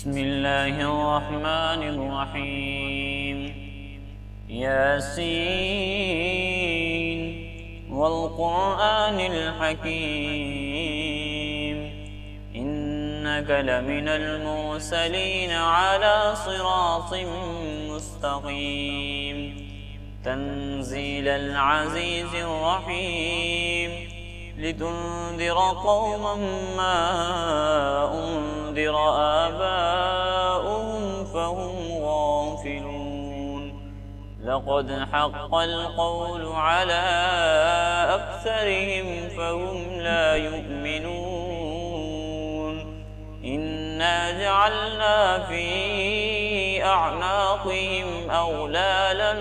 بسم الله الرحمن الرحيم. ياسين والقرآن الحكيم إنك لمن المرسلين على صراط مستقيم تنزيل العزيز الرحيم لتنذر قوما ما أنذر آباؤهم فهم غافلون. لقد حق القول على أكثرهم فهم لا يؤمنون. إنا جعلنا في أعناقهم أغلالا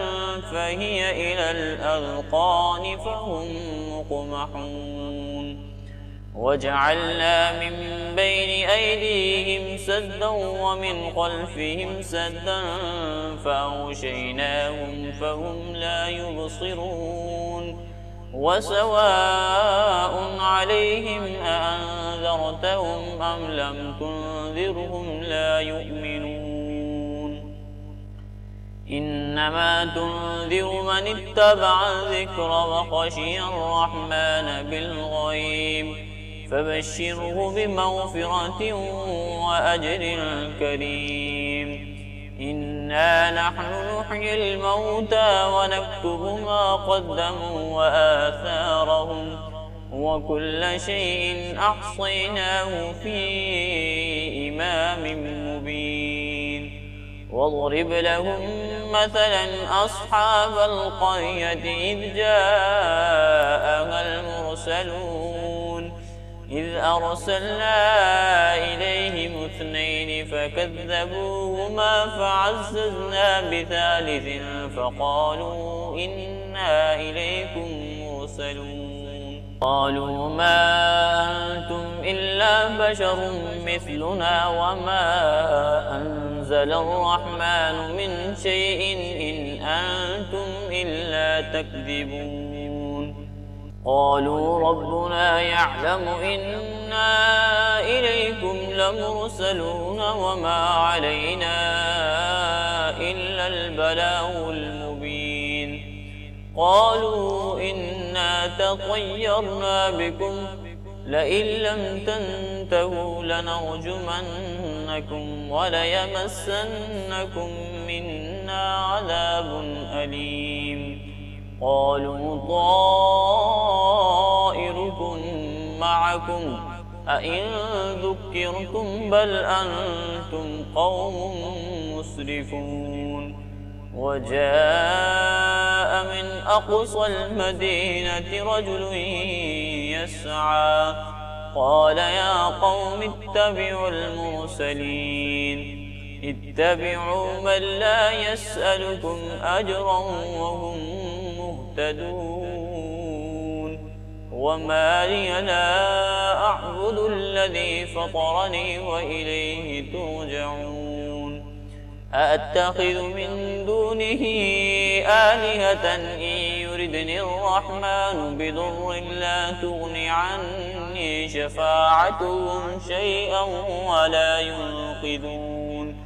فهي إلى الأذقان فهم مقمحون. وجعلنا من بين أيديهم سدا ومن خلفهم سدا فأغشيناهم فهم لا يبصرون. وسواء عليهم أأنذرتهم أم لم تنذرهم لا يؤمنون. إنما تنذر من اتبع الذكر وخشي الرحمن بالغيب فبشره بمغفرة وأجر كريم. إنا نحن نحيي الموتى ونكتب ما قدموا وآثارهم وكل شيء أحصيناه في إمام مبين. واضرب لهم مثلا أصحاب القرية إذ جاءها المرسلون إذ أرسلنا إليهم اثنين فكذبوهما فعززنا بثالث فقالوا إنا إليكم مرسلون. قالوا ما أنتم إلا بشر مثلنا وما أنزل الرحمن من شيء إن أنتم إلا تكذبون. قالوا ربنا يعلم إنا إليكم لمرسلون وما علينا إلا البلاغ المبين. قالوا إنا تطيرنا بكم لئن لم تنتهوا لنرجمنكم وليمسنكم منا عذاب أليم. قالوا طائركم معكم أئن ذكرتم بل أنتم قوم مسرفون. وجاء من أقصى المدينة رجل يسعى قال يا قوم اتبعوا المرسلين اتبعوا من لا يسألكم أجرا وهم مهتدون. وما لي لا أعبد الذي فطرني وإليه ترجعون. أأتخذ من دونه آلهة إن يردني الرحمن بضر لا تغن عني شفاعتهم شيئا ولا ينقذون.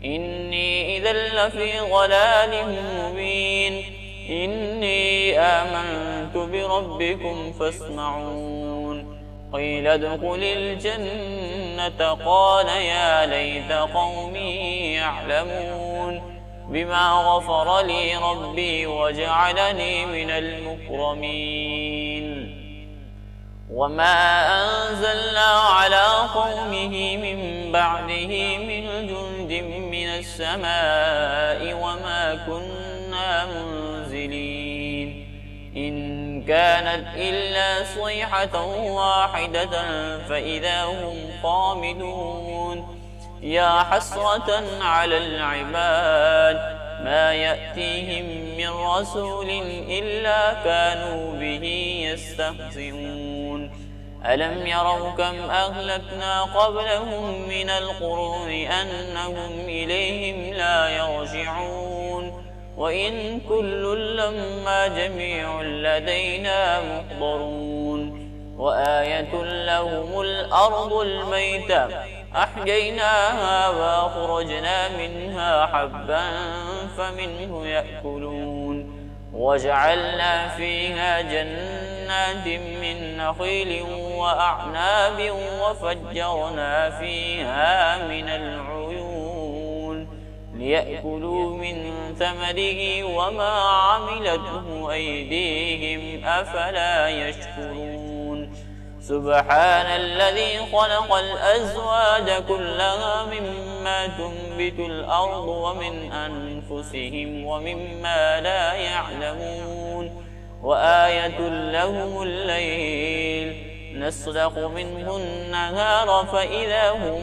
إني إذا لفي ضلال مبين. إني آمنت بربكم فاسمعون. قيل ادخل الجنة قال يا ليت قومي يعلمون بما غفر لي ربي وجعلني من المكرمين. وما أنزلنا على قومه من بعده من جند من السماء وما كنا منزلين. إن كانت إلا صيحة واحدة فإذا هم خامدون. يا حسرة على العباد ما يأتيهم من رسول إلا كانوا به يستهزئون. ألم يروا كم أهلكنا قبلهم من القرون أنهم إليهم لا يرجعون. وإن كل لما جميع لدينا محضرون. وآية لهم الأرض الميتة أحييناها فأخرجنا منها حبا فمنه يأكلون وجعلنا فيها جنات من نخيل وأعناب وفجرنا فيها من العيون ليأكلوا من ثمره وما عملته أيديهم أفلا يشكرون سبحان الذي خلق الأزواج كلها مما تنبت الأرض ومن أنفسهم ومما لا يعلمون وآية لهم الليل نسلخ منه النهار فإذا هم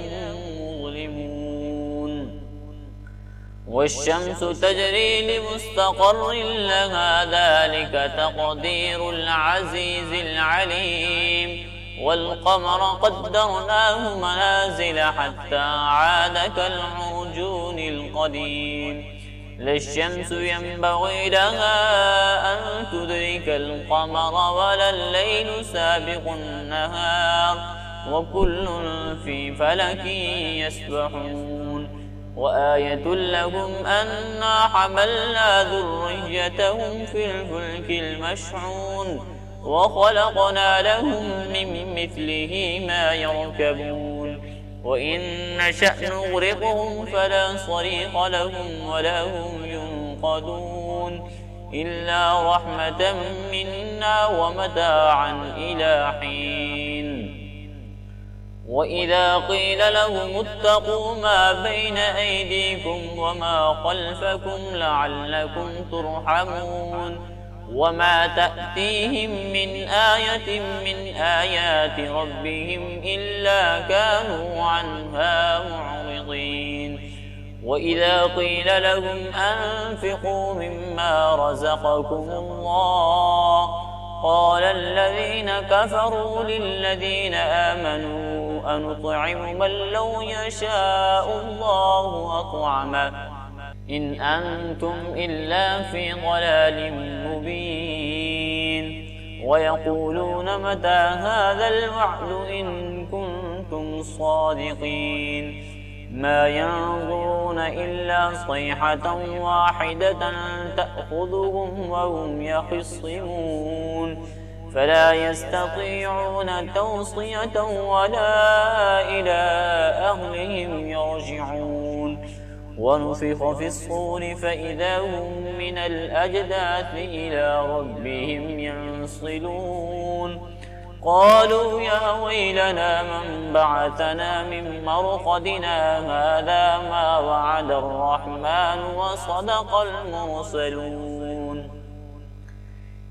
مظلمون والشمس تجري لمستقر لها ذلك تقدير العزيز العليم والقمر قدرناه منازل حتى عاد كالعرجون القديم لا الشمس ينبغي لها أن تدرك القمر ولا الليل سابق النهار وكل في فلك يسبحون وآية لهم أنا حملنا ذريتهم في الفلك المشحون وخلقنا لهم من مثله ما يركبون وإن نشأ نغرقهم فلا صريخ لهم ولا هم ينقذون إلا رحمة منا ومتاعا إلى حين وإذا قيل لهم اتقوا ما بين أيديكم وما خلفكم لعلكم ترحمون وما تأتيهم من آية من آيات ربهم إلا كانوا عنها معرضين وإذا قيل لهم أنفقوا مما رزقكم الله قال الذين كفروا للذين آمنوا أنطعم من لو يشاء الله أطعمه إن أنتم إلا في ضلال مبين ويقولون متى هذا الوعد إن كنتم صادقين ما ينظرون إلا صيحة واحدة تأخذهم وهم يخصمون فلا يستطيعون توصية ولا إلى أهلهم يرجعون ونفخ في الصور فإذا هم من الأجداث إلى ربهم ينصلون قالوا يا ويلنا من بعثنا من مرقدنا هذا ما وعد الرحمن وصدق المرسلون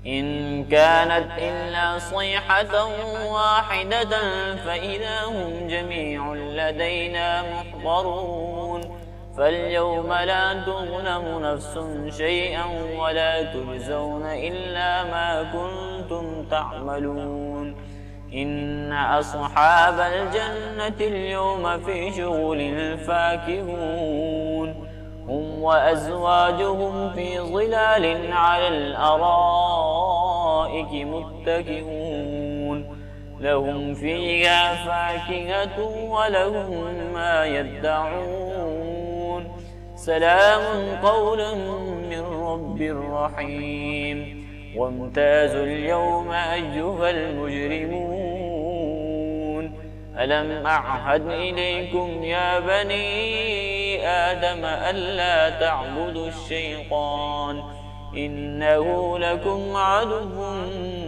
إن كانت إلا صيحة واحدة فإذا هم جميع لدينا محضرون فاليوم لا تظلم نفس شيئا ولا تجزون إلا ما كنتم تعملون إن أصحاب الجنة اليوم في شغل فاكهون هم وأزواجهم في ظلال على الأرائك متكئون لهم فيها فاكهة ولهم ما يدعون سلام قولا من رب رحيم وامتازوا اليوم أيها المجرمون ألم أعهد إليكم يا بني آدم ألا تعبدوا الشيطان إنه لكم عدو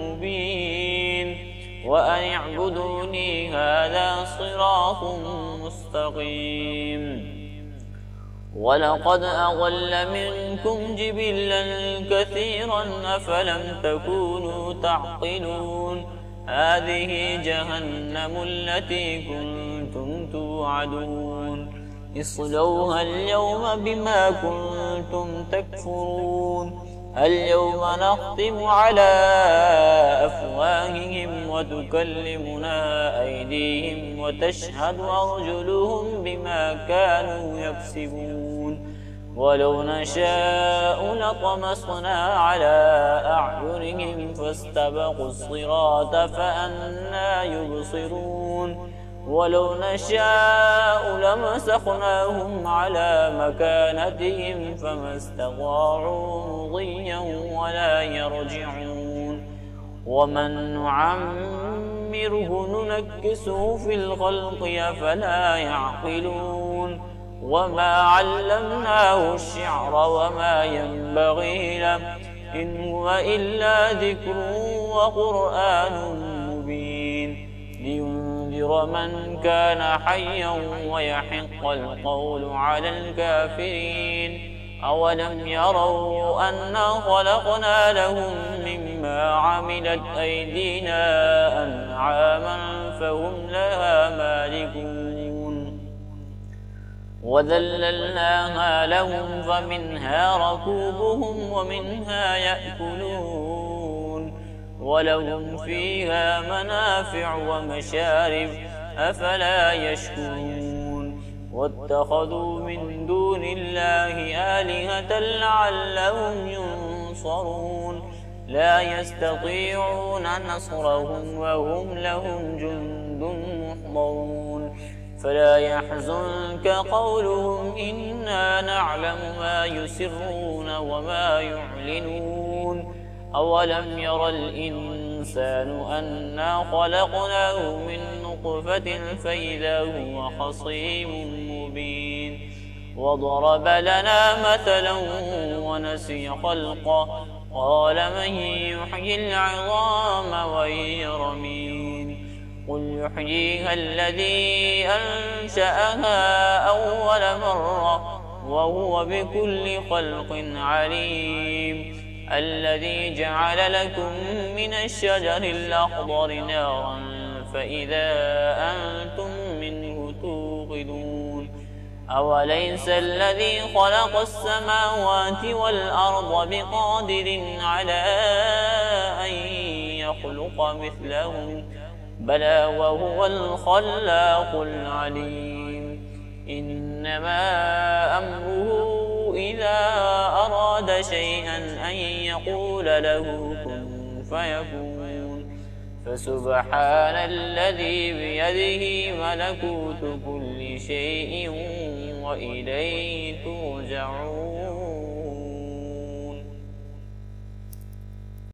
مبين وأن اعبدوني هذا صراط مستقيم ولقد أضل منكم جبلا كثيرا أفلم تكونوا تعقلون هذه جهنم التي كنتم توعدون اصلوها اليوم بما كنتم تكفرون اليوم نختم على أفواههم وتكلمنا أيديهم وتشهد أرجلهم بما كانوا يكسبون ولو نشاء لطمسنا على أعينهم فاستبقوا الصراط فأنى يبصرون ولو نشاء لمسخناهم على مكانتهم فما استطاعوا مضيا ولا يرجعون ومن نعمره ننكسه في الخلق أفلا يعقلون وما علمناه الشعر وما ينبغي له إن هو إلا ذكر وقرآن مبين لينذر من كان حيا ويحق القول على الكافرين أولم يروا أنا خلقنا لهم مما عملت أيدينا أنعاما فهم لها مالكون وذللناها لهم فمنها ركوبهم ومنها يأكلون ولهم فيها منافع ومشارب أفلا يشكرون واتخذوا من دون الله آلهة لعلهم ينصرون لا يستطيعون نصرهم وهم لهم جند محضرون فلا يحزنك قولهم إنا نعلم ما يسرون وما يعلنون أولم ير الإنسان أنا خلقناه من نطفة فإذا هو خصيم مبين وضرب لنا مثلا ونسي خلقه قال من يحيي العظام وهي رميم قل يحييها الذي أنشأها أول مرة وهو بكل خلق عليم الذي جعل لكم من الشجر الأخضر نارا فإذا أنتم منه توقدون أوليس الذي خلق السماوات والأرض بقادر على أن يخلق مثلهم بلى وهو الخلاق العليم إنما أمره إذا أراد شيئا أن يقول له كن فيكون فسبحان الذي بيده ملكوت كل شيء وإليه ترجعون.